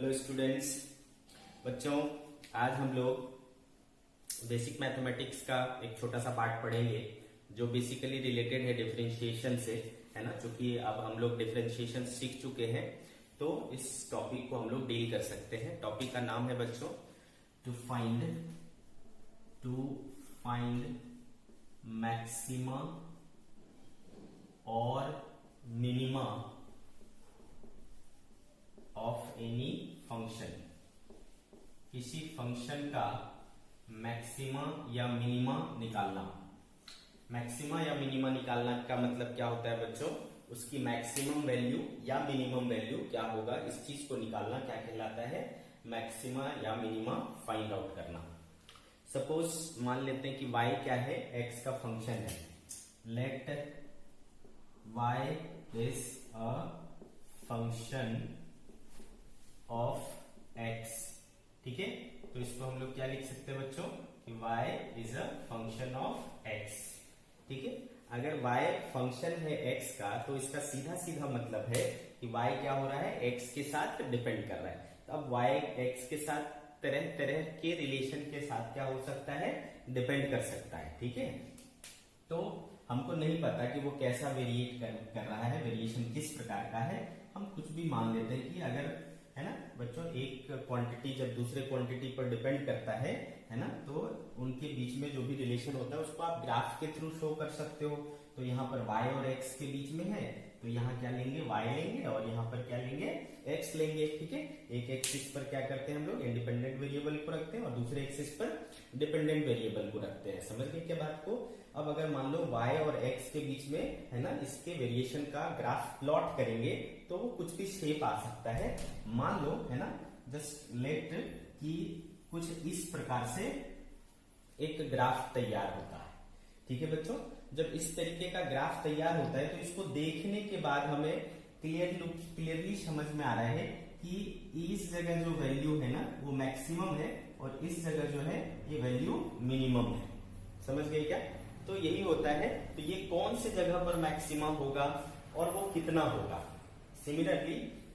Hello students. बच्चों, आज हम लोग बेसिक मैथमेटिक्स का एक छोटा सा पार्ट पढ़ेंगे जो बेसिकली रिलेटेड है डिफरेंशिएशन से, है ना। चूंकि अब हम लोग डिफरेंशिएशन सीख चुके हैं तो इस टॉपिक को हम लोग डील कर सकते हैं। टॉपिक का नाम है बच्चों टू फाइंड मैक्सिमा और मिनिमा ऑफ एनी फंक्शन। किसी फंक्शन का मैक्सिमा या मिनिमा निकालना। मैक्सिमा या मिनिमा निकालना का मतलब क्या होता है बच्चों? उसकी मैक्सिमम वैल्यू या मिनिमम वैल्यू क्या होगा, इस चीज को निकालना क्या कहलाता है? मैक्सिमा या मिनिमा फाइंड आउट करना। सपोज मान लेते हैं कि y क्या है, x का फंक्शन है। Let y is a function of x, ठीक है। तो इसको हम लोग क्या लिख सकते हैं बच्चों कि y is a function of x, ठीक है। अगर y फंक्शन है x का तो इसका सीधा सीधा मतलब है कि y क्या हो रहा है, x के साथ डिपेंड कर रहा है। तो अब y x के साथ तरह तरह के रिलेशन के साथ क्या हो सकता है, डिपेंड कर सकता है, ठीक है। तो हमको नहीं पता कि वो कैसा वेरिएट कर रहा है, वेरिएशन किस प्रकार का है। हम कुछ भी मान लेते हैं कि अगर, है ना बच्चों, एक क्वांटिटी जब दूसरे क्वांटिटी पर डिपेंड करता है ना, तो उनके बीच में जो भी रिलेशन होता है उसको आप ग्राफ के थ्रू शो कर सकते हो। तो यहाँ पर y और x के बीच में है तो यहाँ क्या लेंगे, y लेंगे, और यहाँ पर क्या लेंगे, x लेंगे, ठीक है। एक एक्सिस पर क्या करते हैं हम लोग, इंडिपेंडेंट वेरिएबल को रखते हैं और दूसरे एक्सिस पर डिपेंडेंट वेरिएबल को रखते हैं। समझ गए क्या बात को? अब अगर मान लो y और x के बीच में, है ना, इसके वेरिएशन का ग्राफ प्लॉट करेंगे तो वो कुछ भी शेप आ सकता है। मान लो, है ना, जस्ट लेट कि कुछ इस प्रकार से एक ग्राफ तैयार होता है, ठीक है बच्चों। जब इस तरीके का ग्राफ तैयार होता है तो इसको देखने के बाद हमें क्लियरली समझ में आ रहा है कि इस जगह जो वैल्यू है ना वो मैक्सिमम है और इस जगह जो है ये वैल्यू मिनिमम है। समझ गए क्या? तो यही होता है। तो ये कौन सी जगह पर मैक्सिमा होगा और वो कितना होगा, सिमिलरली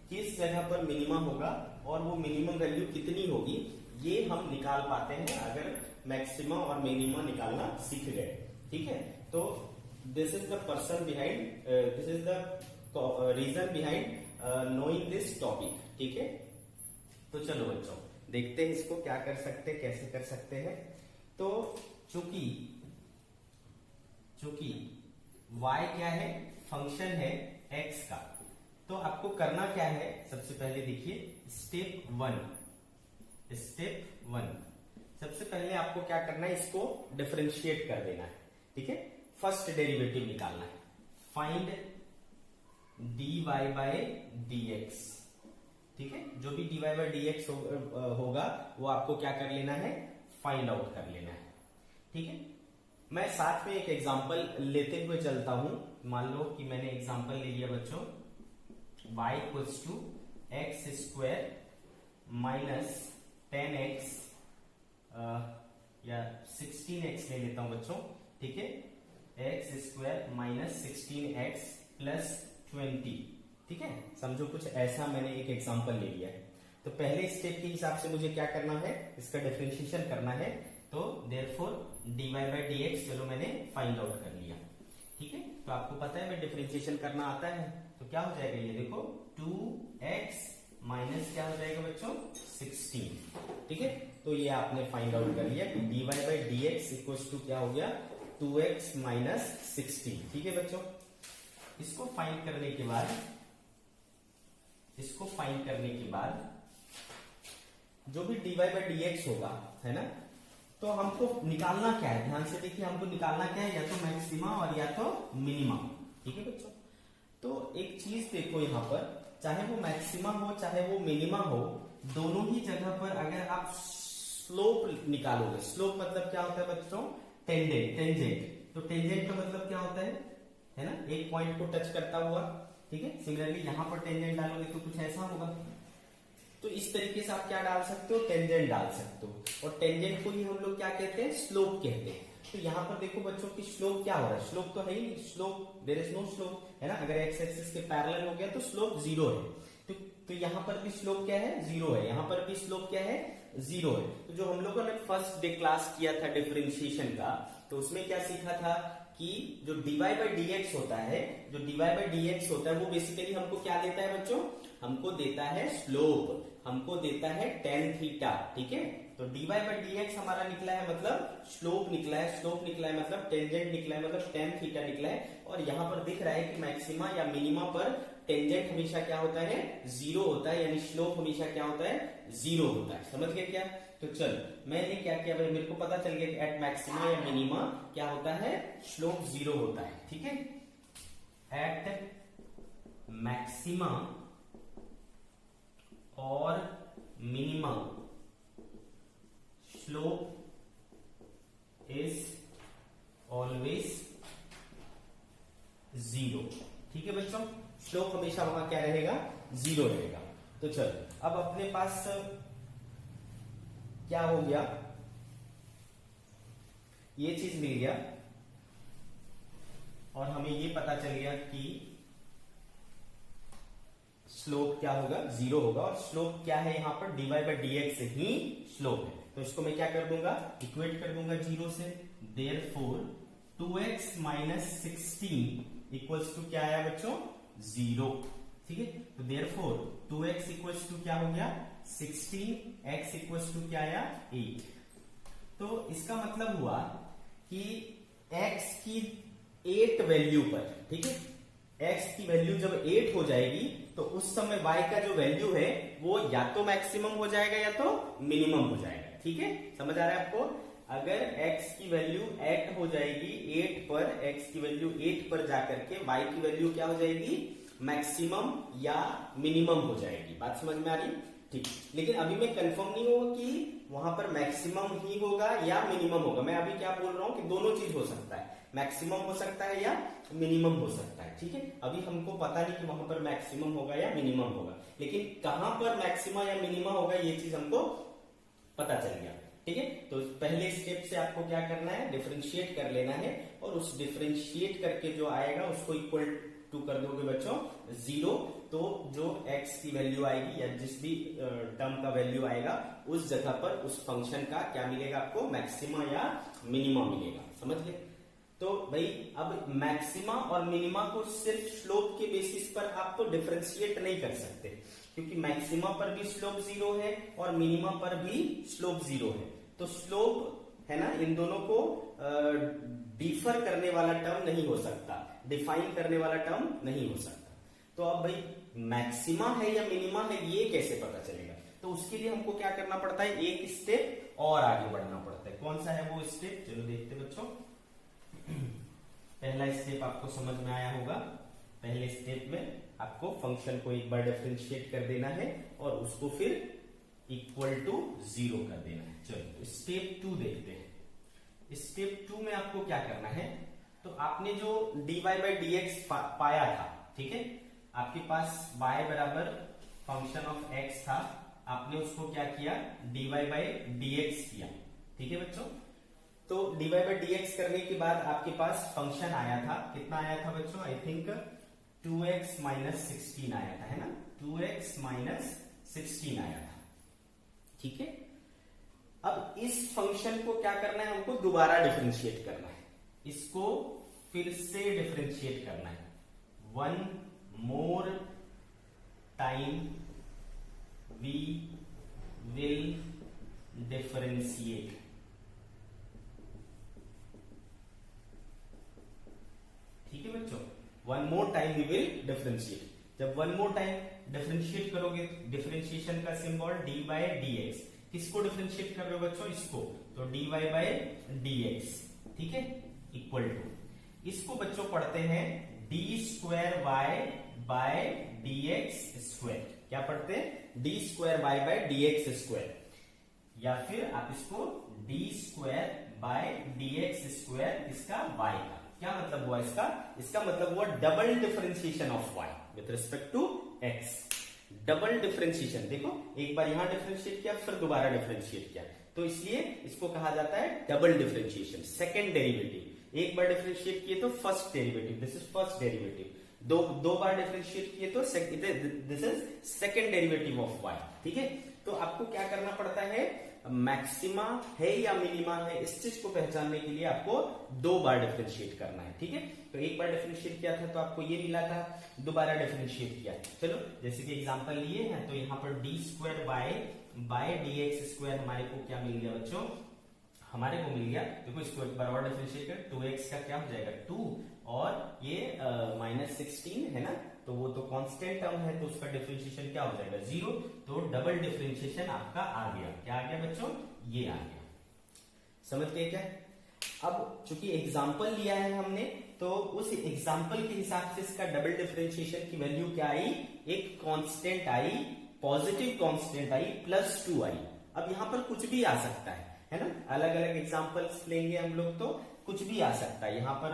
किस जगह पर मिनिमा होगा और वो मिनिमम वैल्यू कितनी होगी, ये हम निकाल पाते हैं अगर मैक्सिमा और मिनिमा निकालना सीख गए, ठीक है। तो this is the person behind, this is the reason behind knowing this topic, ठीक है। तो चलो बच्चों देखते हैं इसको क्या कर सकते हैं, कैसे कर सकते हैं। तो चूंकि y क्या है, फंक्शन है x का, तो आपको करना क्या है, सबसे पहले देखिए स्टेप वन। सबसे पहले आपको क्या करना है, इसको डिफरेंशिएट कर देना है, ठीक है। फर्स्ट डेरिवेटिव निकालना है। फाइंड dy बाय dx, ठीक है। जो भी dy बाय dx होगा वो आपको क्या कर लेना है, फाइंड आउट कर लेना है, ठीक है। मैं साथ में एक एग्जांपल लेते हुए चलता हूं। मान लो कि मैंने एग्जांपल ले लिया बच्चों, y equals to x square minus 10x या 16x ले लेता हूं बच्चों, ठीक है। X square minus 16x plus 20, ठीक है। समझो कुछ ऐसा मैंने एक एग्जांपल ले लिया है। तो पहले स्टेप के हिसाब से मुझे क्या करना है, इसका डिफरेंशिएशन करना है। तो देयरफॉर dy बाय dx चलो मैंने फाइंड आउट कर लिया, ठीक है। तो आपको पता है मैं डिफरेंशिएशन करना आता है। तो क्या हो जाएगा, ये देखो 2x माइनस क्या हो जाएगा बच्चों, 16, ठीक है। तो ये आपने फाइंड आउट कर लिया कि dy by dx equals to क्या हो गया, 2x माइनस 16, ठीक है बच्चों। इसको फाइंड करने के बाद जो भी dy बाय dx होगा, है ना, तो हमको निकालना क्या है, ध्यान से देखिए, हमको निकालना क्या है, या तो मैक्सिमा और या तो मिनिमा, ठीक है बच्चों। तो एक चीज देखो यहाँ पर, चाहे वो मैक्सिमा हो चाहे वो मिनिमा हो, दोनों ही जगह पर अगर आप स्लोप निकालोगे, स्लोप मतलब क्या होता है बच्चों, टेंजेंट। तो टेंजेंट का मतलब क्या होता है ना, एक पॉइंट को टच करता हुआ, ठीक है। सिमिलरली यहां पर टेंजेंट डालोगे तो कुछ ऐसा होगा। तो इस तरीके से आप क्या डाल सकते हो, टेंजेंट डाल सकते हो, और टेंजेंट को ही हम लोग क्या कहते हैं, स्लोप कहते हैं। तो यहाँ पर देखो बच्चों की स्लोप क्या हो रहा है, स्लोप तो है ही नहीं, slope there is no slope, है ना। अगर एक्स एक्सिस के पैरेलल हो गया तो स्लोप 0 है। तो तो यहाँ पर भी स्लोप क्या है, जीरो है, यहाँ पर भी स्लोप क्या है, जीरो है। तो जो हम लोगों ने फर्स्ट डे क्लास किया था डिफरेंशिएशन का, तो उसमें क्या सीखा था कि जो dy बाई dx होता है, जो dy बाई dx होता है वो बेसिकली हमको क्या देता है बच्चों, हमको देता है स्लोप, हमको देता है tan थीटा। ठीक है, तो dy बाई dx हमारा निकला है मतलब स्लोप निकला है, स्लोप निकला है मतलब टेंजेंट निकला है मतलब tan थीटा निकला है। और यहाँ पर दिख रहा है कि मैक्सिमा या मिनिमा पर टेंजेंट हमेशा क्या होता है, जीरो होता है, यानी स्लोप हमेशा क्या होता है, जीरो होता है। समझ गए क्या? तो चल मैंने क्या किया भाई, मेरे को पता चल गया कि एट मैक्सिमा या मिनिमा क्या होता है, स्लोप जीरो होता है। ठीक है, एट मैक्सिमा और minima slope is always zero. ठीक है बच्चों, स्लोप हमेशा वहां क्या रहेगा, जीरो रहेगा। तो चल अब अपने पास क्या हो गया, ये चीज मिल गया और हमें ये पता चल गया कि स्लोप क्या होगा, जीरो होगा। और स्लोप क्या है यहाँ पर, dy by dx he slope है। तो इसको मैं क्या कर दूंगा, इक्वेट कर दूंगा जीरो से। Therefore 2x minus 16 equals to क्या आया बच्चों, जीरो। ठीक है, तो देयरफॉर 2x इक्वल्स टू क्या हो गया 16, x इक्वल्स टू क्या आया 8। तो इसका मतलब हुआ कि x की 8 वैल्यू पर, ठीक है, x की वैल्यू जब 8 हो जाएगी तो उस समय y का जो वैल्यू है वो या तो मैक्सिमम हो जाएगा या तो मिनिमम हो जाएगा। ठीक है, समझ आ रहा है आपको? अगर x की वैल्यू 8 हो जाएगी, 8 पर x की वैल्यू 8 पर जाकर के y की वैल्यू क्या हो जाएगी, मैक्सिमम या मिनिमम हो जाएगी। बात समझ में आ रही? ठीक, लेकिन अभी मैं कंफर्म नहीं हूं कि वहां पर मैक्सिमम ही होगा या मिनिमम होगा। मैं अभी क्या बोल रहा हूं कि दोनों चीज हो सकता है, मैक्सिमम हो सकता है या मिनिमम हो सकता है। ठीक है, अभी हमको पता नहीं कि वहां पर मैक्सिमम होगा या मिनिमम होगा, लेकिन कहां पर मैक्सिमम या मिनिमम होगा ये चीज हमको पता चल गया। ठीक है, तो पहले स्टेप से आपको क्या करना है, डिफरेंशिएट कर लेना है और उस डिफरेंशिएट करके जो आएगा उसको इक्वल टू कर दोगे बच्चों जीरो। तो जो x की वैल्यू आएगी या जिस भी टर्म का वैल्यू आएगा उस जगह पर उस फंक्शन का क्या मिलेगा आपको, मैक्सिमा या मिनिमा मिलेगा। समझ गए? तो भाई अब मैक्सिमा और मिनिमा को सिर्फ स्लोप के बेसिस पर आप तो डिफरेंशिएट नहीं कर सकते, क्योंकि मैक्सिमा पर भी स्लोप जीरो है और मिनिमा पर भी स्लोप जीरो है। तो स्लोप है ना, इन दोनों को डिफर करने वाला टर्म नहीं हो सकता, डिफाइन करने वाला टर्म नहीं हो सकता। तो अब भाई मैक्सिमा है या मिनिमा है ये कैसे पता चलेगा? तो उसके लिए हमको क्या करना पड़ता है, एक स्टेप और आगे बढ़ना पड़ता है। कौन सा है वो स्टेप, चलो देखते बच्चों। पहला स्टेप आपको समझ में आया होगा। पहले स्टेप में आपको फंक्शन को एक बार डिफरेंशिएट कर देना है और उसको फिर इक्वल टू जीरो कर देना है। चलो स्टेप 2 देखते हैं। स्टेप 2 में आपको क्या करना है, तो आपने जो dy बाई dx पाया था, ठीक है, आपके पास y बराबर फंक्शन ऑफ x था, आपने उसको क्या किया, dy बाई dx किया। ठीक है बच्चों, तो dy बाई dx करने के बाद आपके पास फंक्शन आया था, कितना आया था बच्चों, आई थिंक 2x माइनस 16 आया था, है ना, 2x माइनस 16 आया था। ठीक है, अब इस फंक्शन को क्या करना है, हमको दोबारा डिफरेंशिएट करना है, इसको फिर से डिफरेंशिएट करना है, one more time we will differentiate. ठीक है बच्चों, one more time we will differentiate. जब वन मोर टाइम डिफरेंशिएट करोगे, डिफरेंशिएशन का सिंबल dy बाई dx, किसको डिफरेंशिएट कर रहे हो बच्चों, इसको, तो dy बाई dx, ठीक है, इक्वल टू, इसको बच्चों पढ़ते हैं d square y by dx square. क्या पढ़ते हैं, d square y by dx square, या फिर आप इसको d square by dx square, इसका y का क्या मतलब हुआ, इसका मतलब हुआ double differentiation of y with respect to x। Double differentiation, देखो एक बार यहां डिफरेंशिएट किया फिर दोबारा डिफरेंशिएट किया, तो इसलिए इसको कहा जाता है डबल डिफरेंशिएशन, सेकेंड डेरिवेटिव। एक बार डिफरेंशिएट किए तो first derivative, this is first derivative, दो दो बार डिफरेंशिएट किए तो this is second derivative of y, ठीक है। तो आपको क्या करना पड़ता है, मैक्सिमा है या मिनिमा है इस चीज को पहचानने के लिए आपको दो बार डिफरेंशिएट करना है, ठीक है। तो एक बार डिफरेंशिएट किया था तो आपको ये मिला था, दोबारा डिफरेंशिएट किया। चलो जैसे कि एग्जांपल लिए हैं तो यहाँ पर D square by d x square हमारे को क्या मिल गया बच्चों, हमारे को मिल गया, देखो इसको एक बार और डिफरेंशिएट कर, 2x का क्या हो जाएगा 2 और ये -16 है ना, तो वो तो कांस्टेंट टर्म है तो उसका डिफरेंशिएशन क्या हो जाएगा 0, तो डबल डिफरेंशिएशन आपका आ गया, क्या आ गया बच्चों, ये आ गया। समझ गए क्या। अब चूंकि एग्जाम्पल लिया है हमने तो उस एग्जाम्पल के हिसाब से इसका डबल डिफरेंशिएशन की वैल्यू क्या आई, एक constant I, positive constant I +2 आई। अब यहां पर कुछ भी आ सकता है ना, अलग अलग एग्जाम्पल्स लेंगे हम लोग तो कुछ भी आ सकता है। यहाँ पर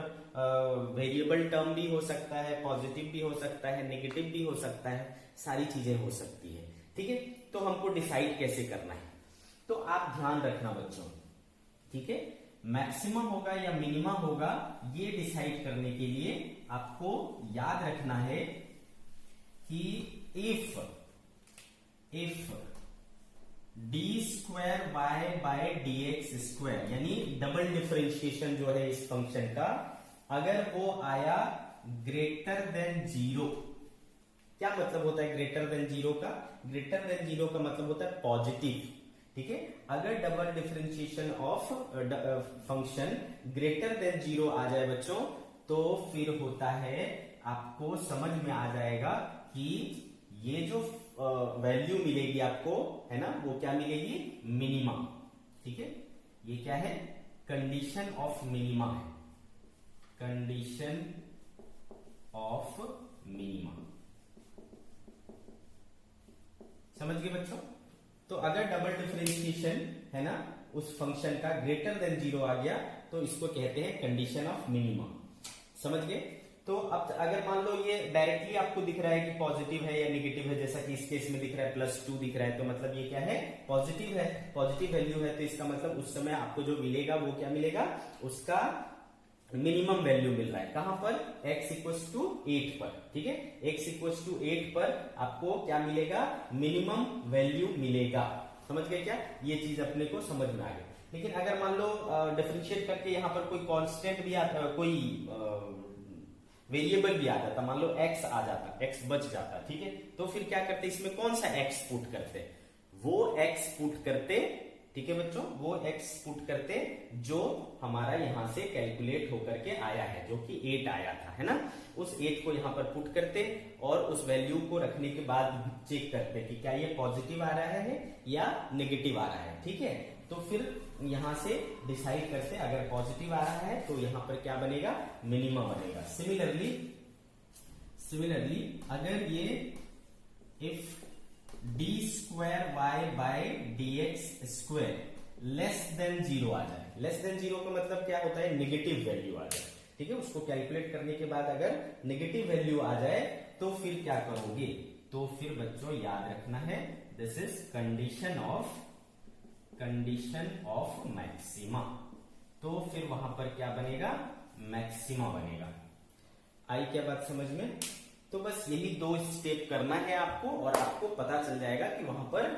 वेरिएबल टर्म भी हो सकता है, पॉजिटिव भी हो सकता है, नेगेटिव भी हो सकता है, सारी चीजें हो सकती है, ठीक है। तो हमको डिसाइड कैसे करना है, तो आप ध्यान रखना बच्चों, ठीक है। मैक्सिमम होगा या मिनिमम होगा ये डिसाइड करने के लिए आपको याद रखना है कि if d square y by d x square, यानी डबल डिफरेंशिएशन जो है इस फंक्शन का, अगर वो आया ग्रेटर देन 0, क्या मतलब होता है ग्रेटर देन 0 का, ग्रेटर देन 0 का मतलब होता है पॉजिटिव, ठीक है। अगर double differentiation of function greater than 0 आ जाए बच्चों, तो फिर होता है, आपको समझ में आ जाएगा कि ये जो वैल्यू मिलेगी आपको, है ना, वो क्या मिलेगी, मिनिमा, ठीक है। ये क्या है, कंडीशन ऑफ मिनिमा है, कंडीशन ऑफ मिनिमा, समझ गए बच्चों। तो अगर डबल डिफरेंशिएशन है ना उस फंक्शन का ग्रेटर देन 0 आ गया तो इसको कहते हैं कंडीशन ऑफ मिनिमा, समझ गए। तो अब अगर मान लो ये डायरेक्टली आपको दिख रहा है कि पॉजिटिव है या नेगेटिव है, जैसा कि इस केस में दिख रहा है +2 दिख रहा है, तो मतलब ये क्या है, पॉजिटिव है, पॉजिटिव वैल्यू है, तो इसका मतलब उस समय आपको जो मिलेगा वो क्या मिलेगा, उसका मिनिमम वैल्यू मिल रहा है, कहां पर, x = 8 पर, ठीक है। x = 8 पर आपको क्या मिलेगा, मिनिमम वैल्यू मिलेगा, समझ गए क्या, ये चीज अपने को समझ में आ गई। लेकिन अगर मान लो डिफरेंशिएट करके यहाँ पर कोई कांस्टेंट भी आता, कोई वेरिएबल भी आ जाता, मान लो x आ जाता, x बच जाता, ठीक है, तो फिर क्या करते, इसमें कौन सा x पुट करते, वो x पुट करते, ठीक है बच्चों, वो x पुट करते जो हमारा यहां से कैलकुलेट होकर के आया है, जो कि 8 आया था, है ना, उस 8 को यहां पर पुट करते और उस वैल्यू को रखने के बाद चेक करते कि क्या ये पॉजिटिव आ रहा है या नेगेटिव आ रहा है, ठीक है। तो फिर यहां से डिसाइड करते, अगर पॉजिटिव आ रहा है तो यहां पर क्या बनेगा, मिनिमम बनेगा। सिमिलरली अगर ये if d square y by d x square less than 0 आ जाए, लेस देन 0 का मतलब क्या होता है, नेगेटिव वैल्यू आ जाए, ठीक है। उसको कैलकुलेट करने के बाद अगर नेगेटिव वैल्यू आ जाए तो फिर क्या करोगे, तो फिर बच्चों याद रखना है, this is condition of maxima, तो फिर वहां पर क्या बनेगा, मैक्सिमा बनेगा। आई क्या बात समझ में। तो बस यही 2 स्टेप करना है आपको और आपको पता चल जाएगा कि वहां पर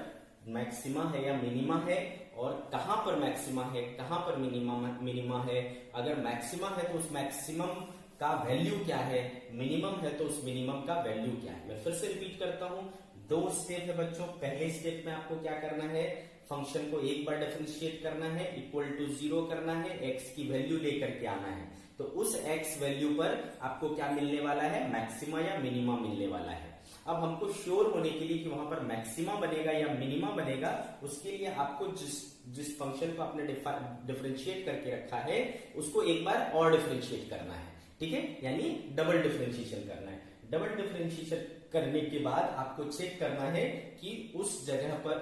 मैक्सिमा है या मिनिमा है और कहां पर मैक्सिमा है, कहां पर मिनिमा है। अगर मैक्सिमा है तो उस मैक्सिमम का वैल्यू क्या है, मिनिमम है तो उस मिनिमम का वैल्यू क्या है। मैं फिर से रिपीट करता हूं, 2 स्टेप है बच्चों। पहले स्टेप में आपको क्या करना है, फंक्शन को एक बार डिफरेंशिएट करना है, =0 करना है, x की वैल्यू लेकर के आना है, तो उस x वैल्यू पर आपको क्या मिलने वाला है, मैक्सिमा या मिनिमा मिलने वाला है। अब हमको श्योर होने के लिए कि वहां पर मैक्सिमा बनेगा या मिनिमा बनेगा, उसके लिए आपको जिस फंक्शन को आपने डिफरेंशिएट करके रखा है उसको एक बार और डिफरेंशिएट करना है, ठीक है, यानी डबल डिफरेंशिएशन करना है। डबल डिफरेंशिएशन करने के बाद आपको चेक करना है कि उस जगह पर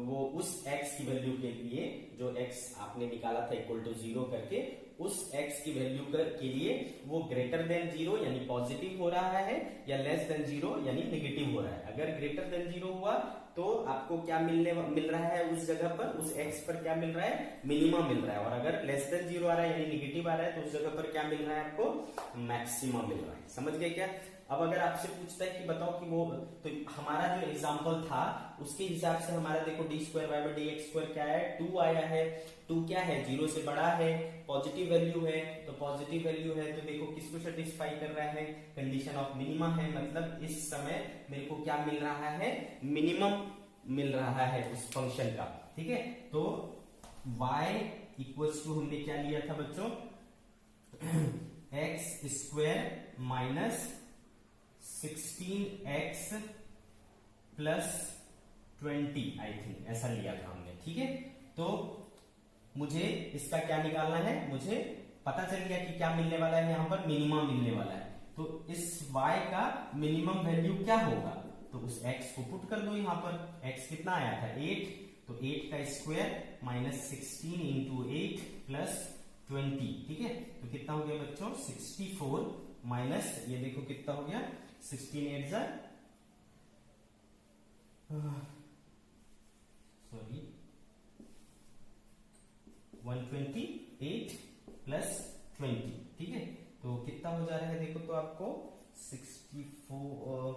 वो उस x की वैल्यू के लिए जो x आपने निकाला था =0 करके, उस x की वैल्यू के लिए वो ग्रेटर देन 0 यानी पॉजिटिव हो रहा है या लेस देन 0 यानी नेगेटिव हो रहा है। अगर ग्रेटर देन 0 हुआ तो आपको क्या मिल रहा है उस जगह पर, उस x पर क्या मिल रहा है, मिनिमम मिल रहा है। और अगर लेस देन 0 आ रहा है यानी नेगेटिव आ रहा है तो उस जगह पर क्या मिल रहा है आपको, मैक्सिमम मिल रहा है। समझ गए क्या? अब अगर आपसे पूछता है कि बताओ कि वो, तो हमारा जो एग्जांपल था उसके हिसाब से हमारा देखो d2y/dx² क्या है, 2 आया है। 2 क्या है, 0 से बड़ा है, पॉजिटिव वैल्यू है, तो पॉजिटिव वैल्यू है तो देखो किसको सेटिस्फाई कर रहा है, कंडीशन ऑफ मिनिमा है। मतलब इस समय मेरे को क्या मिल रहा है, मिनिमम मिल रहा है उस फंक्शन का। ठीक है, तो y इक्वल्स टू हमने क्या लिया था बच्चों, x² minus 16x plus 20 I think ऐसा लिया था हमने। ठीक है, तो मुझे इसका क्या निकालना है, मुझे पता चल गया कि क्या मिलने वाला है, यहाँ पर मिनिमम मिलने वाला है। तो इस y का मिनिमम वैल्यू क्या होगा, तो उस x को पुट कर दो यहाँ पर। x कितना आया था, 8, तो 8 का स्क्वायर माइनस 16 इंटू 8 प्लस 20। ठीक है, तो कितना हो गया बच्चों, 64 माइनस ये देखो कितना हो गया, 16 8 जा सॉरी 128 प्लस 20। ठीक है, तो कितना हो जा रहा है देखो तो आपको 64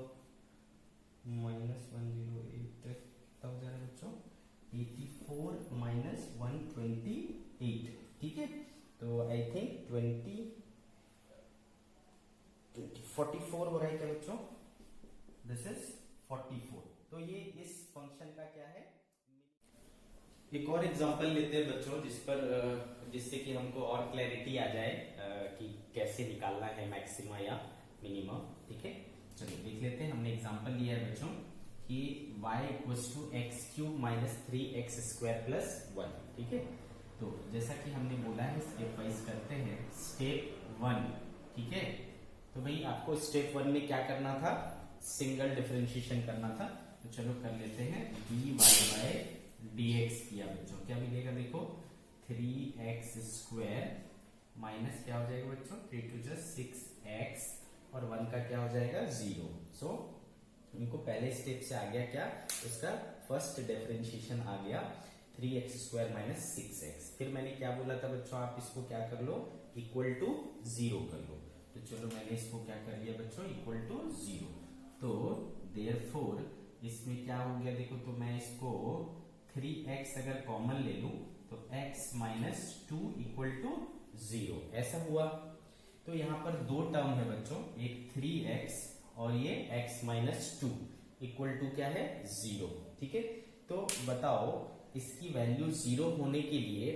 माइनस 108 कितना हो जा रहा है बच्चों, 84 माइनस 128। ठीक है, तो आई थिंक 44 हो रहा है क्या बच्चों, दिस इज 44। तो ये इस फंक्शन का क्या है। एक और एग्जांपल लेते हैं बच्चों जिससे कि हमको और क्लैरिटी आ जाए कि कैसे निकालना है मैक्सिमा या मिनिमम। ठीक है, चलिए देख लेते हैं। हमने एग्जांपल लिया है बच्चों कि y equals to x³ minus 3x² plus 1। ठीक है, तो जैसा कि हमने बोला है स्टेप वाइज करते हैं। स्टेप 1, ठीक है, तो भाई आपको स्टेप 1 में क्या करना था, सिंगल डिफरेंशिएशन करना था। तो चलो कर लेते हैं। dy/dx किया बच्चों, क्या मिलेगा देखो, 3x² माइनस क्या हो जाएगा बच्चों, 3 to 6x और 1 का क्या हो जाएगा 0। सो इनको पहले स्टेप से आ गया क्या, उसका फर्स्ट डिफरेंशिएशन आ गया 3x² माइनस 6x। फिर मैंने क्या बोला था बच्चों, आप इसको क्या कर लो, इक्वल टू 0 कर लो। तो चलो मैंने इसको क्या कर लिया बच्चों, इक्वल टू 0। तो देयरफॉर इसमें क्या हो गया देखो, तो मैं इसको 3x अगर कॉमन ले लूं तो x माइनस 2 इक्वल टू 0 ऐसा हुआ। तो यहाँ पर दो टर्म है बच्चों, एक 3x और ये x माइनस 2 इक्वल टू क्या है 0। ठीक है, तो बताओ इसकी वैल्यू 0 होने के लिए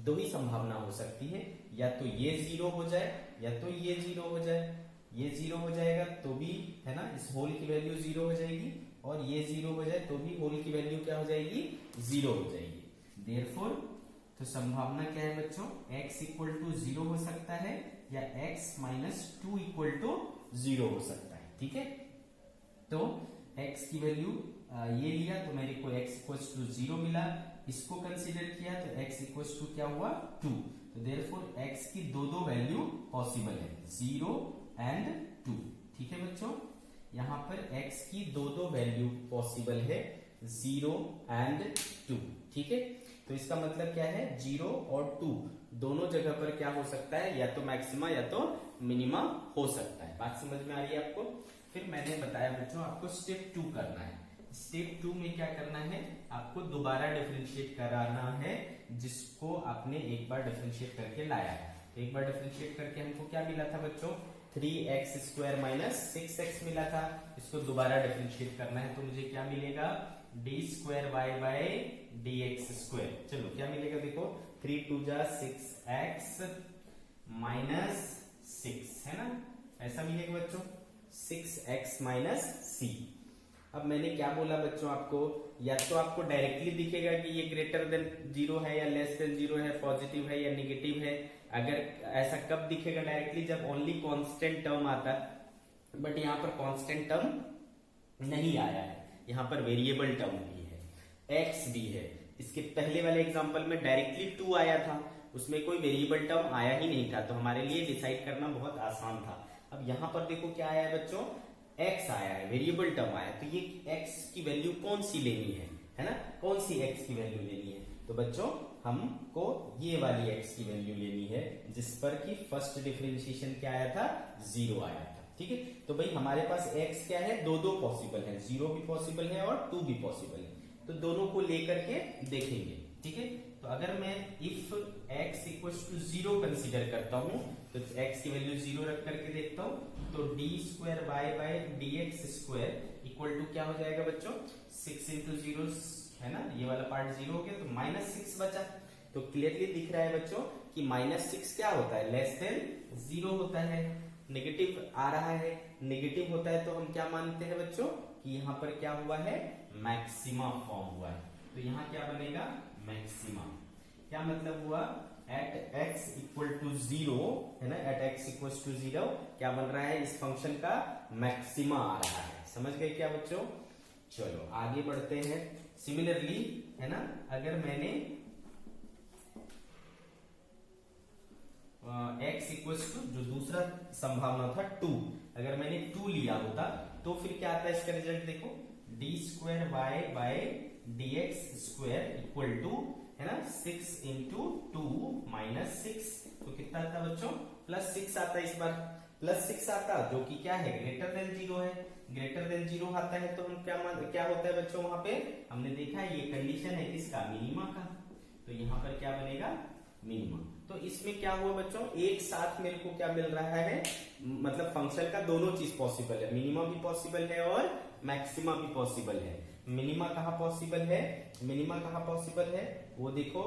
दो ही संभावना हो सकती है, या तो ये 0 हो जाए या तो ये 0 हो जाए। ये 0 हो जाएगा तो भी है ना, इस होल की वैल्यू 0 हो जाएगी, और ये 0 हो जाए तो भी होल की वैल्यू क्या हो जाएगी, 0 हो जाएगी। देयरफॉर तो संभावना क्या है बच्चों, x इक्वल टू 0 हो सकता है या x माइनस 2 इक्वल टू 0 हो सकता है। ठीक है, तो x की वैल्यू ये लिया तो मेरे को x इक्वल्स टू 0 मिला, इसको कंसीडर किया तो x इक्वल्स टू क्या हुआ 2। तो देयरफॉर x की दो वैल्यू पॉसिबल है, 0 एंड 2। ठीक है बच्चों, यहाँ पर x की दो वैल्यू पॉसिबल है, 0 एंड 2। ठीक है, तो इसका मतलब क्या है, 0 और 2 दोनों जगह पर क्या हो सकता है, या तो मैक्सिमा या तो मिनिमा हो सकता है। बात समझ में आ रही है आपको। फिर मैंने बताया बच्चों आपको स्टेप 2 करना है। स्टेप 2 में क्या करना है, आपको दोबारा डिफरेंशिएट कराना है जिसको आपने एक बार डिफरेंशिएट करके लाया है। एक बार डिफरेंशिएट करके हमको क्या मिला था बच्चों, 3x² माइनस 6x मिला था। इसको दोबारा डिफरेंशिएट करना है तो मुझे क्या मिलेगा, d²y/dx²। चलो क्या मिलेगा देखो, 3 2 जा 6x माइनस 6 है ना, ऐसा मिलेगा बच्चों, 6x माइनस c। अब मैंने क्या बोला बच्चों आपको, या तो आपको डायरेक्टली दिखेगा कि ये ग्रेटर देन 0 है या लेस देन 0 है, पॉजिटिव है या निगेटिव है। अगर ऐसा कब दिखेगा डायरेक्टली, जब ओनली कांस्टेंट टर्म आता है। बट यहाँ पर कांस्टेंट टर्म नहीं आया है, यहाँ पर वेरिएबल टर्म भी है, x भी है। इसके पहले वाले एग्जांपल में डायरेक्टली 2 आया था, उसमें कोई वेरिएबल टर्म आया ही नहीं था, तो हमारे लिए डिसाइड करना बहुत आसान था। अब यहाँ पर देखो क्या आया है बच्चों, x आया है, वेरिएबल टर्म आया, तो ये x की वैल्यू कौन सी लेनी है ना, कौन सी x की वैल्यू लेनी है, तो बच्चों हमको ये वाली x की वैल्यू लेनी है जिस पर कि फर्स्ट डिफरेंशिएशन क्या आया था, 0 आया था। ठीक है, तो भाई हमारे पास x क्या है, दो पॉसिबल है, 0 भी पॉसिबल है और 2 भी पॉसिबल है, तो दोनों को लेकर के देखेंगे। ठीक है, तो अगर मैं if x equals to 0 consider करता हूं, तो x की वैल्यू 0 रख करके देखता हूं, तो d square y by d x square equal to क्या हो जाएगा बच्चों, 6 इंटू 0 है ना, ये वाला पार्ट 0 हो गया, तो -6 बचा। तो क्लियरली दिख रहा है बच्चों कि -6 क्या होता है, लेस देन 0 होता है। नेगेटिव आ रहा है, नेगेटिव होता है तो हम क्या मानते हैं बच्चों कि यहाँ पर क्या हुआ है, मैक्सिमा फॉर्म हुआ है। तो यहाँ क्या बनेगा, मैक्सिमा। क्या मतलब हुआ, एट x इक्वल टू 0 है ना, एट x इक्वल टू 0 क्या बन रहा है, इस फंक्शन का मैक्सिमा आ रहा है। समझ गए क्या बच्चों, चलो आगे बढ़ते हैं। सिमिलरली है ना, अगर मैंने x इक्वल टू जो दूसरा संभावना था 2, अगर मैंने 2 लिया होता तो फिर क्या आता है इसका रिजल्ट देखो, d square y by d x square equal to है ना 6 इंटू 2 -6, तो कितना आता बच्चों, +6 आता है। इस बार +6 आता जो कि क्या है, ग्रेटर देन 0 है, ग्रेटर देन 0 आता है तो हम क्या होता है बच्चों, वहां पे हमने देखा है ये कंडीशन है किसका, मिनिमा का, तो यहाँ पर क्या बनेगा, मिनिमा। तो इसमें क्या हुआ बच्चों, एक साथ मेरे को क्या मिल रहा है, मतलब फंक्शन का दोनों चीज पॉसिबल है, मिनिमा भी पॉसिबल है और मैक्सिमा भी पॉसिबल है। मिनिमा कहाँ पॉसिबल है, मिनिमा कहाँ पॉसिबल है, वो देखो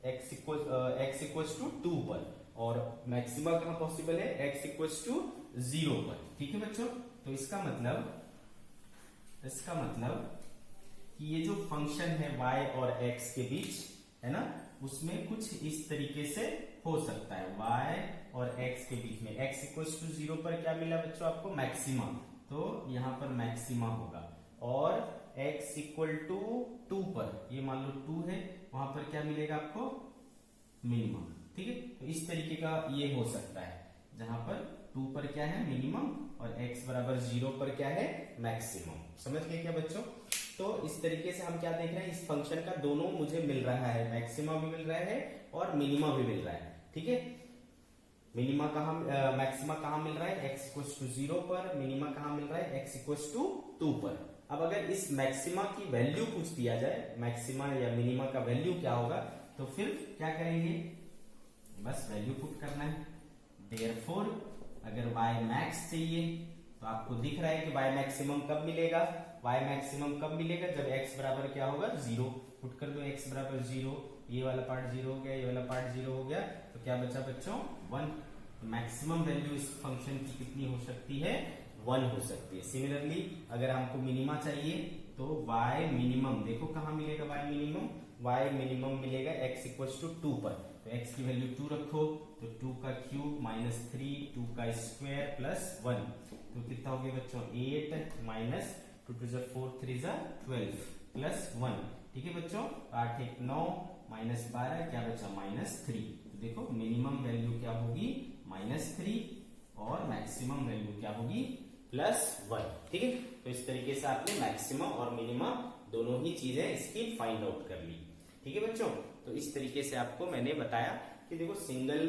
x इक्वल्स टू 2 पर, और मैक्सिमा कहाँ पॉसिबल है, x इक्वल्स टू 0 पर। ठीक है बच्चों, तो इसका मतलब कि ये जो फंक्शन है y और x के बीच है ना, उसमें कुछ इस तरीके से हो सकता है, y और x के बीच में, x इक्वल्स टू 0 पर क्या मिला बच्चों आपको, मैक्सिमा, तो यहां पर मैक्सिमा होगा, और x इक्वल टू 2 पर, ये मान लो 2 है, वहां पर क्या मिलेगा आपको, मिनिमम। ठीक है, तो इस तरीके का ये हो सकता है, जहां पर 2 पर क्या है, मिनिमम, और x बराबर 0 पर क्या है, मैक्सिमम। समझ गए क्या बच्चों, तो इस तरीके से हम क्या देख रहे हैं, इस फंक्शन का दोनों मुझे मिल रहा है, मैक्सिमा भी मिल रहा है और मिनिमा भी मिल रहा है। ठीक है, मिनिमा कहाँ, मैक्सिमा कहाँ मिल रहा है, x इक्वल्स टू 0 पर, मिनिमा कहाँ मिल रहा है, x इक्वल्स टू 2 पर। अब अगर इस मैक्सिमा की वैल्यू पूछ दिया जाए, मैक्सिमा या मिनिमा का वैल्यू क्या होगा, तो फिर क्या करेंगे, बस वैल्यू पुट करना है। देयरफॉर अगर y मैक्स चाहिए तो आपको दिख रहा है कि y मैक्सिमम कब मिलेगा, y मैक्सिमम कब मिलेगा, जब x बराबर क्या होगा, 0। पुट कर दो x बराबर 0, ये वाला पार्ट 0 हो गया, ये वाला पार्ट 0 हो गया, तो क्या बचा बच्चों, 1। मैक्सिमम वैल्यू इस फंक्शन की कितनी हो सकती है, 1 हो सकती है। सिमिलरली अगर हमको मिनिमा चाहिए तो y मिनिमम, देखो कहाँ मिलेगा y मिनिमम, y मिनिमम मिलेगा x इक्वल्स टू 2 पर, तो x की वैल्यू 2 रखो, तो 2 का क्यूब -3, 2 का स्क्वायर प्लस 1, तो कितना हो गया बच्चों, 8 माइनस 2 2 4 3 12 प्लस 1। ठीक है बच्चों, 8 1 9 -12 क्या बचा, -3। तो देखो मिनिमम वैल्यू क्या होगी, -3, और मैक्सिमम वैल्यू क्या होगी, +1। ठीक है, तो इस तरीके से आपने मैक्सिमम और मिनिमा दोनों ही चीजें इसकी फाइंड आउट कर ली। ठीक है बच्चों, तो इस तरीके से आपको मैंने बताया कि देखो सिंगल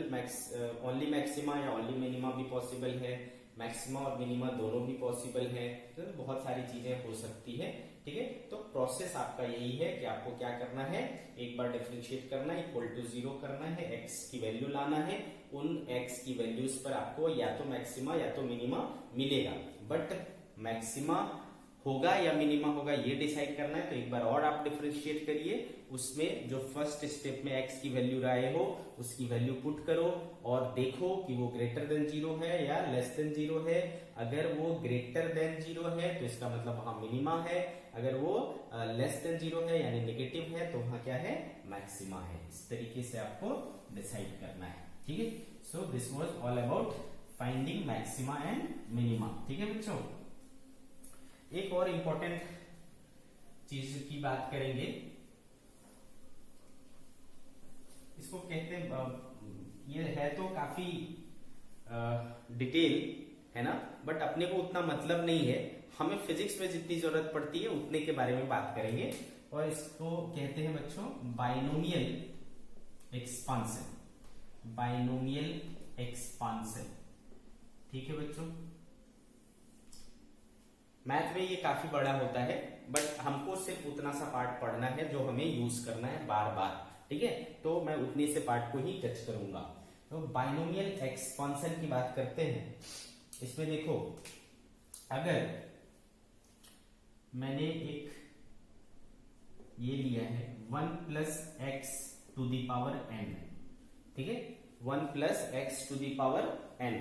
ओनली मैक्सिमा या ओनली मिनिमा भी पॉसिबल है, मैक्सिमा और मिनिमा दोनों भी पॉसिबल है, तो बहुत सारी चीजें हो सकती है। ठीक है, तो प्रोसेस आपका यही है कि आपको क्या करना है, एक बार डिफरेंशिएट करना है, इक्वल टू 0 करना है, x की वैल्यू लाना है, उन x की वैल्यूज पर आपको या तो मैक्सिमा या तो मिनिमा मिलेगा, बट मैक्सिमा होगा या मिनिमा होगा ये डिसाइड करना है। तो एक बार और आप डिफरेंशिएट करिए, उसमें जो फर्स्ट स्टेप में x की वैल्यू लाए हो उसकी वैल्यू पुट करो और देखो कि वो ग्रेटर देन 0 है या लेस देन 0 है। अगर वो ग्रेटर देन 0 है तो इसका मतलब वहां मिनिमा है, अगर वो लेस देन 0 है यानी नेगेटिव है तो वहां क्या है, मैक्सिमा है। इस तरीके से आपको डिसाइड करना है। ठीक है, so this was all about finding maxima and minima. ठीक है बच्चों, एक और इंपॉर्टेंट चीज की बात करेंगे, इसको कहते हैं, ये है तो काफी डिटेल है ना, बट अपने को उतना मतलब नहीं है। हमें फिजिक्स में जितनी जरूरत पड़ती है उतने के बारे में बात करेंगे। और इसको कहते हैं बच्चों बाइनोमियल एक्सपांशन, बाइनोमियल एक्सपांशन। ठीक है बच्चों, मैथ में ये काफी बड़ा होता है, बट हमको सिर्फ उतना सा पार्ट पढ़ना है जो हमें यूज करना है बार बार। ठीक है, तो मैं उतने से पार्ट को ही टच करूंगा। तो बाइनोमियल एक्सपांशन की बात करते हैं। इसमें देखो, अगर मैंने एक ये लिया है 1 plus x to the power n, ठीक है, 1 plus x to the power n,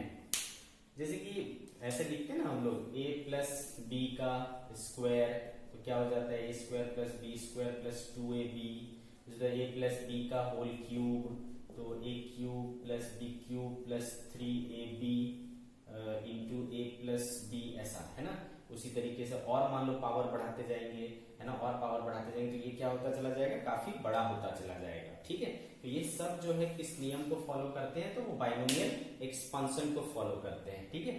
जैसे कि ऐसे लिखते हैं ना हम लोग a प्लस बी का स्क्वायर, तो क्या हो जाता है a square plus b square plus 2ab, a plus b का होल क्यूब, तो a cube plus b cube plus 3ab into a plus b, ऐसा है ना। उसी तरीके से और मान लो पावर बढ़ाते जाएंगे, है ना, और पावर बढ़ाते जाएंगे तो ये क्या होता चला जाएगा, काफी बड़ा होता चला जाएगा। ठीक है, तो ये सब जो है किस नियम को फॉलो करते हैं, तो वो बाइनोमियल एक्सपांशन को फॉलो करते हैं। ठीक है,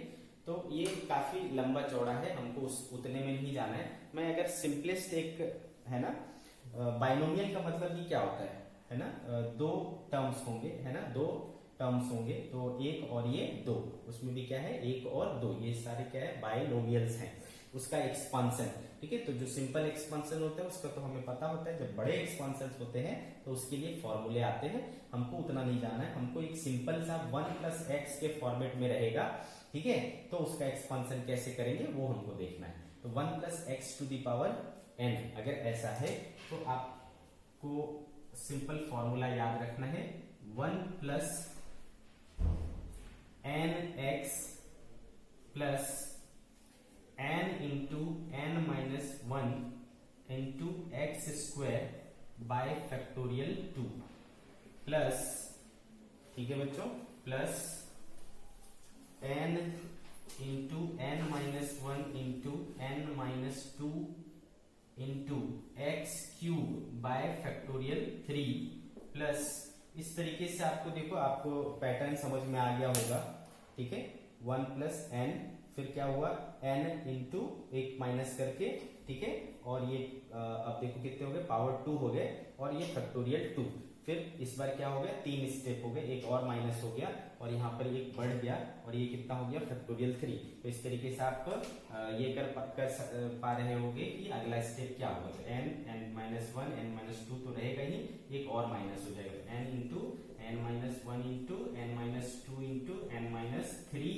तो ये काफी लंबा चौड़ा है, हमको उतने में नहीं जाना है। मैं अगर सिंपलेस्ट एक, है ना, बाइनोमियल का मतलब ही क्या होता है ना, दो टर्म्स होंगे, है ना, दो टर्म्स होंगे, तो एक और ये दो, उसमें भी क्या है, एक और दो, ये सारे क्या है, बाइनोमियल्स हैं, उसका एक्सपांशन। ठीक है, तो जो सिंपल एक्सपांशन होता है उसका तो हमें पता होता है, जब बड़े एक्सपांशन होते हैं तो उसके लिए फॉर्मूले आते हैं, हमको उतना नहीं जाना है। हमको एक सिंपल सा 1 प्लस एक्स के फॉर्मेट में रहेगा, ठीक है, तो उसका एक्सपांशन कैसे करेंगे वो हमको देखना है। तो 1 plus x to the power n अगर ऐसा है तो आपको सिंपल फॉर्मूला याद रखना है, 1 plus n x plus n into n minus 1 into x square by factorial 2 plus, ठीक है बच्चों, plus n into n minus 1 into n minus 2 into x cube by factorial 3 plus, इस तरीके से आपको देखो, आपको पैटर्न समझ में आ गया होगा। ठीक है, 1 प्लस एन, फिर क्या हुआ, एन इंटू एक माइनस करके, ठीक है, और ये अब देखो कितने हो गए, पावर 2 हो गए, और ये फैक्टोरियल 2, फिर इस बार क्या हो गया, 3 स्टेप हो गए, एक और माइनस हो गया, और यहाँ पर एक बढ़ गया, और ये कितना हो गया, फैक्टोरियल 3। तो इस तरीके से आप ये कर पा रहे होगे कि अगला स्टेप क्या होगा, तो एन माइनस 1 एन माइनस 2 तो रहेगा ही, एक और माइनस हो जाएगा, n into n minus 1 into n minus 2 into n minus 3,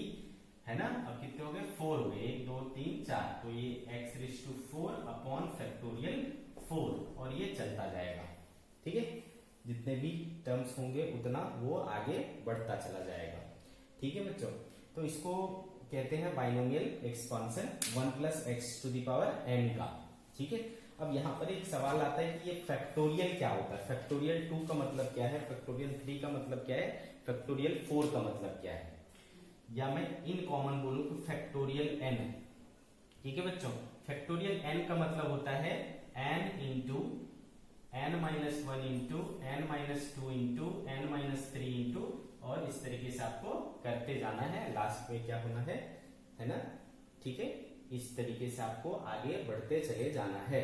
है ना। अब कितने हो गए, 4 हो गए, 1 2 3 4, तो ये x raise to 4 upon factorial 4, और ये चलता जाएगा। ठीक है, जितने भी टर्म्स होंगे उतना वो आगे बढ़ता चला जाएगा। ठीक है बच्चों, तो इसको कहते हैं binomial expansion 1 plus x to the power n का। ठीक है, अब यहाँ पर एक सवाल आता है कि ये फैक्टोरियल क्या होता है, फैक्टोरियल 2 का मतलब क्या है, फैक्टोरियल 3 का मतलब क्या है, फैक्टोरियल 4 का मतलब क्या है, या मैं इन कॉमन बोलूं तो फैक्टोरियल एन। ठीक है बच्चों, फैक्टोरियल एन का मतलब होता है n into n minus 1 into n minus 2 into n minus 3 into, और इस तरीके से आपको करते जाना है, लास्ट में क्या होना है ना। ठीक है, इस तरीके से आपको आगे बढ़ते चले जाना है।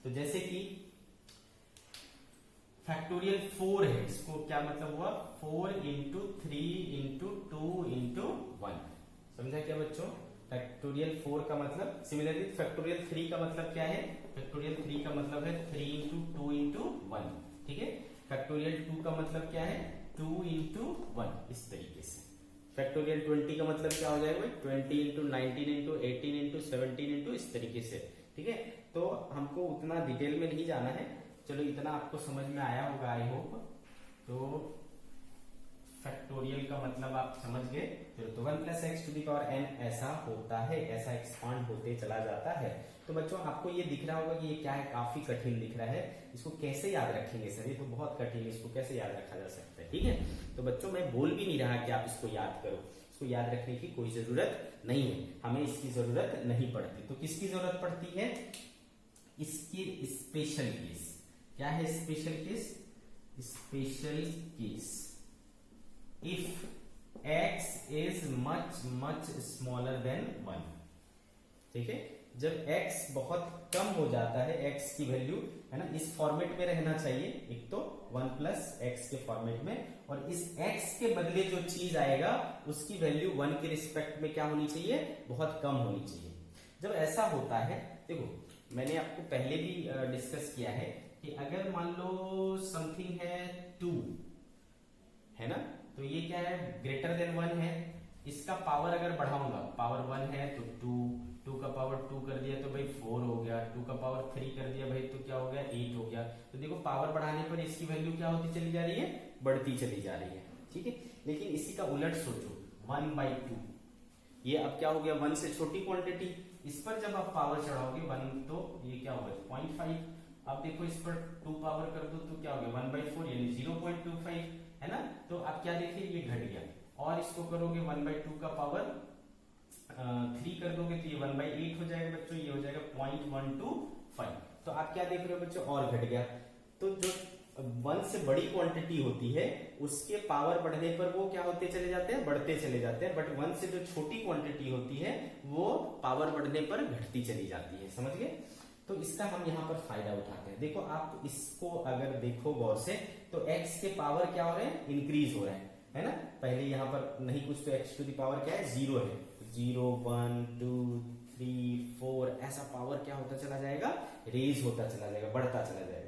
तो जैसे कि फैक्टोरियल 4 है, इसको क्या मतलब हुआ, 4 इंटू 3 इंटू 2 इंटू 1, समझा क्या बच्चों। फैक्टोरियल 4 का मतलब, सिमिलरली फैक्टोरियल 3 का मतलब क्या है, फैक्टोरियल 3 का मतलब है 3 इंटू 2 इंटू 1। ठीक है, फैक्टोरियल 2 का मतलब क्या है, 2 इंटू 1, इस तरीके से। फैक्टोरियल 20 का मतलब क्या हो जाएगा, 20 इंटू 19 इंटू 18 इंटू 17 इंटू, इस तरीके से। ठीक है, तो हमको उतना डिटेल में नहीं जाना है, चलो इतना आपको समझ में आया होगा आई होप। तो फैक्टोरियल का मतलब आप समझ गए। चलो, तो 1 plus x to the power n ऐसा होता है, ऐसा एक्सपांड होते चला जाता है। तो बच्चों आपको ये दिख रहा होगा कि ये क्या है, काफी कठिन दिख रहा है, इसको कैसे याद रखेंगे सर, ये तो बहुत कठिन है, इसको कैसे याद रखा जा सकता है। ठीक है, तो बच्चों मैं बोल भी नहीं रहा कि आप इसको याद करो, इसको याद रखने की कोई जरूरत नहीं है, हमें इसकी जरूरत नहीं पड़ती। तो किसकी जरूरत पड़ती है, इसकी स्पेशल केस। क्या है special case, special case if x is much much smaller than 1। ठीक है, जब x बहुत कम हो जाता है, x की वैल्यू है ना इस फॉर्मेट में रहना चाहिए, एक तो 1 प्लस एक्स के फॉर्मेट में, और इस x के बदले जो चीज आएगा उसकी वैल्यू 1 के रिस्पेक्ट में क्या होनी चाहिए, बहुत कम होनी चाहिए। जब ऐसा होता है, देखो मैंने आपको पहले भी डिस्कस किया है कि अगर मान लो समथिंग है 2 है ना, तो ये क्या है ग्रेटर देन 1 है, इसका पावर अगर बढ़ाऊंगा, पावर 1 है तो 2 का पावर 2 कर दिया तो भाई 4 हो गया, 2 का पावर 3 कर दिया भाई तो क्या हो गया 8 हो गया। तो देखो पावर बढ़ाने पर इसकी वैल्यू क्या होती चली जा रही है, बढ़ती चली जा रही है। ठीक है, लेकिन इसी का उलट सोचो 1/2, ये अब क्या हो गया 1 से छोटी क्वांटिटी, इस पर जब आप पावर चढ़ाओगे 1 तो ये क्या होगा 0.5। अब देखो इस पर 2 पावर कर दो तो क्या हो गया 1/4 यानी 0.25 है ना। तो आप क्या देखिए ये घट गया, और इसको करोगे 1/2 का पावर 3 कर दोगे तो ये 1/8 हो जाएगा बच्चों, ये हो जाएगा 0.125। तो आप क्या देख रहे हो बच्चों, और घट गया। तो जो 1 से बड़ी क्वांटिटी होती है उसके पावर बढ़ने पर वो क्या होते चले जाते हैं, बढ़ते चले जाते हैं, बट 1 से जो छोटी क्वांटिटी होती है वो पावर बढ़ने पर घटती चली जाती है। समझ गए? तो इसका हम यहाँ पर फायदा उठाते हैं। देखो आप इसको अगर देखो गौर से तो x के पावर क्या हो रहे हैं, इंक्रीज हो रहे हैं, है ना। पहले यहाँ पर नहीं कुछ तो x टू द पावर क्या है 0 है, 0 1 2 3 4 ऐसा पावर क्या होता चला जाएगा, रेज होता चला जाएगा, बढ़ता चला जाएगा।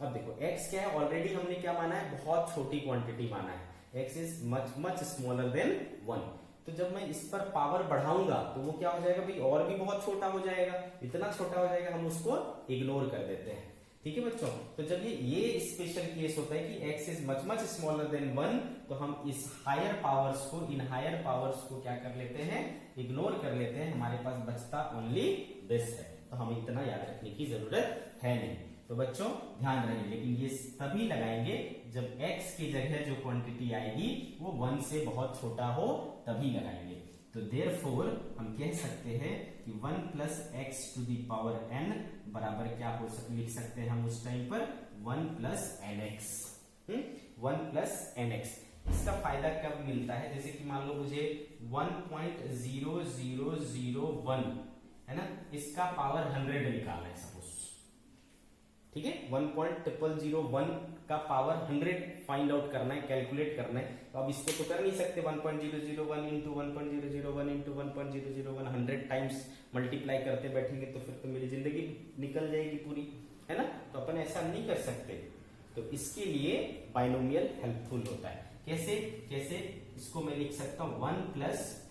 अब देखो x क्या है, ऑलरेडी हमने क्या माना है, बहुत छोटी क्वांटिटी माना है, x is much much smaller than 1। तो जब मैं इस पर पावर बढ़ाऊंगा तो वो क्या हो जाएगा भाई, और भी बहुत छोटा हो जाएगा, इतना छोटा हो जाएगा हम उसको इग्नोर कर देते हैं। ठीक है बच्चों, तो जब ये स्पेशल केस होता है कि x is much much smaller than 1, तो हम इस हायर पावर्स को, इन हायर पावर्स को क्या कर लेते हैं, इग्नोर कर लेते हैं। हमारे पास बचता ओनली दिस है, तो हमें इतना याद रखने की जरूरत है नहीं। तो बच्चों ध्यान रहे, लेकिन ये तभी लगाएंगे जब x की जगह जो क्वांटिटी आएगी वो 1 से बहुत छोटा हो, तभी लगाएंगे। तो देयरफॉर हम कह सकते हैं कि 1 plus x to the power n बराबर क्या हो लिख सकते हैं हम उस टाइम पर 1 plus n x. 1 plus n x, इसका फायदा कब मिलता है, जैसे कि मान लो मुझे 1.0001 है ना, इसका पावर 100 निकालना है सपोज। ठीक है, 1.0001 का पावर 100 फाइंड आउट करना है, कैलकुलेट करना है। तो अब इसको तो कर नहीं सकते 1.001 इंटू 1.001 इंटू 1.001 100 टाइम्स मल्टीप्लाई करते बैठेंगे तो फिर तो मेरी जिंदगी निकल जाएगी पूरी, है ना। तो अपन ऐसा नहीं कर सकते, तो इसके लिए बाइनोमियल हेल्पफुल होता है। कैसे कैसे इसको मैं लिख सकता हूं 1 प्लस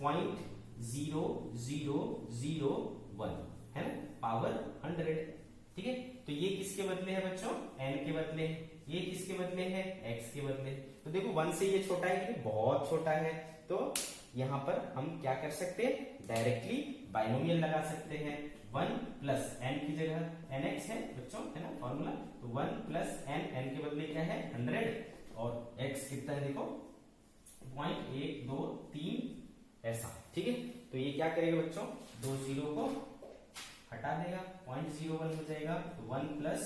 0.0001 है ना, पावर 100। ठीक है, तो ये किसके बदले है बच्चों, n के बदले, ये किसके बदले है, x के बदले। तो देखो 1 से ये छोटा है कि बहुत छोटा है, तो यहां पर हम क्या कर सकते हैं, डायरेक्टली बाइनोमियल लगा सकते हैं। 1 प्लस n की जगह nx है बच्चों, है ना फॉर्मूला, तो 1 प्लस n के बदले क्या है 100, और x कितना है देखो 0.123 ऐसा। ठीक है, तो ये क्या करेगा बच्चों, 2 जीरो को हटा देगा, 0.01 हो जाएगा, तो 1 प्लस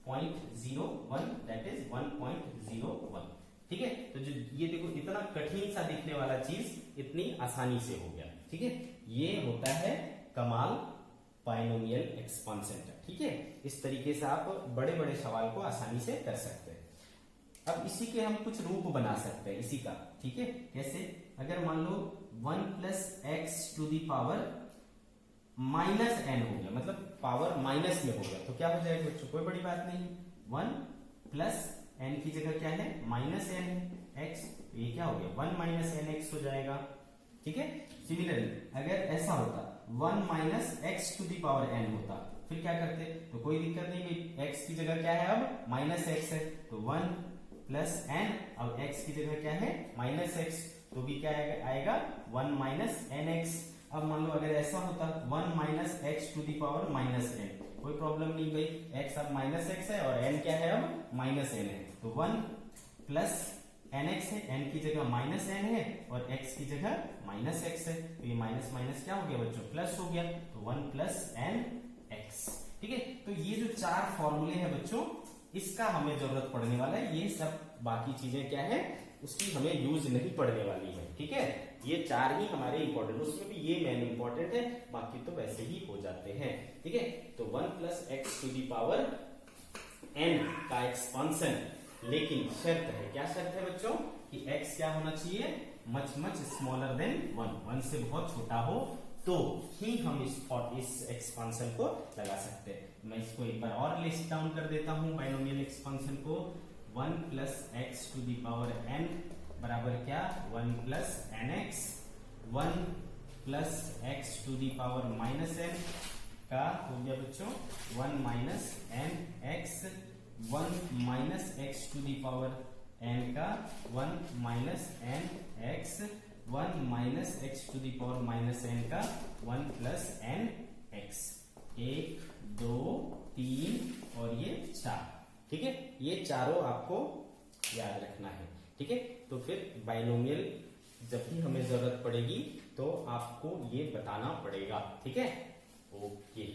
0.01 दैट इज 1.01। ठीक है, तो जो ये देखो इतना कठिन सा दिखने वाला चीज इतनी आसानी से हो गया। ठीक है, ये होता है कमाल बाइनोमियल एक्सपांशन का। ठीक है, इस तरीके से आप बड़े बड़े सवाल को आसानी से कर सकते हैं। अब इसी के हम कुछ रूप बना सकते हैं इसी का। ठीक है, कैसे, अगर मान लो 1 plus x to the power minus n हो गया, मतलब पावर माइनस में हो गया, तो क्या हो जाएगा बच्चों, कोई बड़ी बात नहीं, 1 प्लस n की जगह क्या है माइनस n है x, तो ये क्या हो गया 1 माइनस एन एक्स हो जाएगा। ठीक है, सिमिलरली अगर ऐसा होता 1 minus x to the power n होता, फिर क्या करते, तो कोई दिक्कत नहीं, x की जगह क्या है अब माइनस एक्स है, तो 1 प्लस n, अब x की जगह क्या है माइनस एक्स, तो भी क्या आएगा 1 माइनस एन एक्स। अब मान लो अगर ऐसा होता 1 minus x to the power minus n, कोई प्रॉब्लम नहीं भाई, x अब माइनस एक्स है और n क्या है अब माइनस एन है, तो 1 प्लस एन एक्स है, n की जगह माइनस एन है और x की जगह माइनस एक्स है, तो ये माइनस माइनस क्या हो गया बच्चों, प्लस हो गया, तो 1 प्लस एन एक्स। ठीक है, तो ये जो 4 फॉर्मूले हैं बच्चों, इसका हमें जरूरत पड़ने वाला है। ये सब बाकी चीजें क्या है उसकी हमें यूज नहीं पड़ने वाली है। ठीक है, ये चार ही हमारे इंपॉर्टेंट, उसमें भी ये मेन इंपॉर्टेंट है, बाकी तो वैसे ही हो जाते हैं। ठीक है, तो 1 plus x to the power n का एक्सपांशन, लेकिन शर्त है, क्या शर्त है बच्चों कि x क्या होना चाहिए, मच मच स्मॉलर देन 1 से बहुत छोटा हो तो ही हम इस एक्सपांशन को लगा सकते हैं। मैं इसको एक बार और लिस्ट डाउन कर देता हूं बाइनोमियल एक्सपांशन को। 1 plus x to the power n बराबर क्या, 1 plus n x. 1 plus x to the power minus n का हो गया बच्चों 1 minus n x. 1 minus x to the power n का 1 minus n x. 1 minus x to the power minus n का 1 plus n x. 1 2 3 और ये 4। ठीक है, ये चारों आपको याद रखना है। ठीक है, तो फिर बाइनोमियल जब भी हमें जरूरत पड़ेगी तो आपको ये बताना पड़ेगा। ठीक है, ओके।